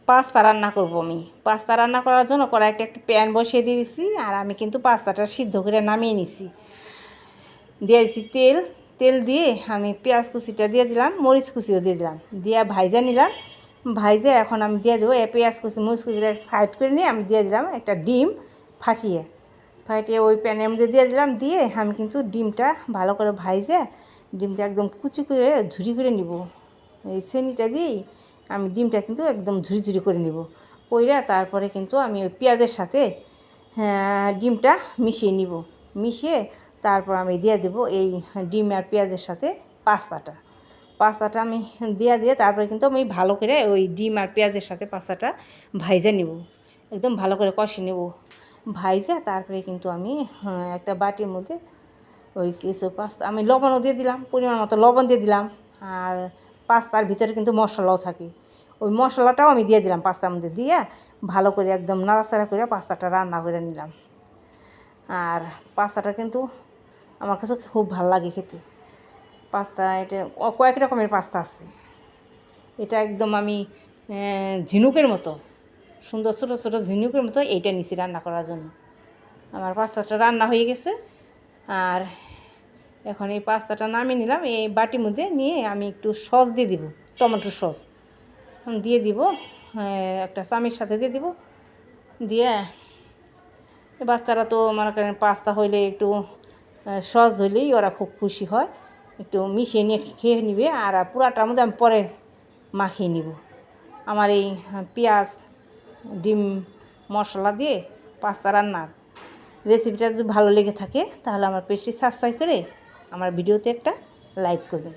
Pasta রান্না করব আমি। পাস্তা রান্না করার জন্য কড়াইতে একটা প্যান বসিয়ে দিয়ে দিছি, আর আমি কিন্তু পাস্তাটা সিদ্ধ করে নামিয়ে নিছি। দিয়ে দিছি তেল। তেল দিয়ে আমি পেঁয়াজ কুচিটা দিয়ে দিলাম, মরিচ কুচিও দিয়ে দিলাম, দিয়ে ভাইজা নিলাম। ভাইজে এখন আমি দিয়ে দেবো পেঁয়াজ কুচি মরিচ কুচিটা সাইড করে নিয়ে আমি দিয়ে দিলাম একটা ডিম ফাটিয়ে ওই প্যানের মধ্যে দিয়ে দিলাম। দিয়ে আমি কিন্তু ডিমটা ভালো করে ভাইজে ডিমটা একদম কুচি করে ঝুরি করে নিব। এই চেনিটা দিয়েই আমি ডিমটা কিন্তু একদম ঝুরি ঝুরি করে নিব। কইরা তারপরে কিন্তু আমি ওই পেঁয়াজের সাথে ডিমটা মিশিয়ে নিব। মিশিয়ে তারপর আমি দিয়ে দেবো এই ডিম আর পেঁয়াজের সাথে পাস্তাটা আমি দিয়ে তারপরে কিন্তু আমি ভালো করে ওই ডিম আর পেঁয়াজের সাথে পাস্তাটা ভাইজা নিব, একদম ভালো করে কষে নেব। ভাইজা তারপরে কিন্তু আমি একটা বাটির মধ্যে ওই কিছু পাস্তা আমি লবণও দিয়ে দিলাম, পরিমাণ মতো লবণ দিয়ে দিলাম। আর পাস্তার ভিতরে কিন্তু মশলাও থাকে, ওই মশলাটাও আমি দিয়ে দিলাম পাস্তার মধ্যে। দিয়ে ভালো করে একদম নাড়াচাড়া করে পাস্তাটা রান্না করে নিলাম। আর পাস্তাটা কিন্তু আমার কাছে খুব ভালো লাগে খেতে। পাস্তা এটা কয়েক রকমের পাস্তা আছে। এটা একদম আমি ঝিনুকের মতো সুন্দর ছোটো ছোটো ঝিনুকের মতো এইটা নিছি রান্না করার জন্য। আমার পাস্তাটা রান্না হয়ে গেছে। আর এখন এই পাস্তাটা নামিয়ে নিলাম। এই বাটির মধ্যে নিয়ে আমি একটু সস দিয়ে দিব, টমেটো সস দিয়ে দিব, একটা চামির সাথে দিয়ে দিব। দিয়ে বাচ্চারা তো মনে করেন পাস্তা হইলে একটু সস ধরলেই ওরা খুব খুশি হয়, একটু মিশিয়ে নিয়ে খেয়ে নিবে। আর পুরাটার মধ্যে আমি পরে মাখিয়ে নিব। আমার এই পেঁয়াজ ডিম মশলা দিয়ে পাস্তা রান্নার রেসিপিটা যদি ভালো লেগে থাকে তাহলে আমার পেজটি সাবস্ক্রাইব করে আমার ভিডিওতে একটা লাইক করবেন।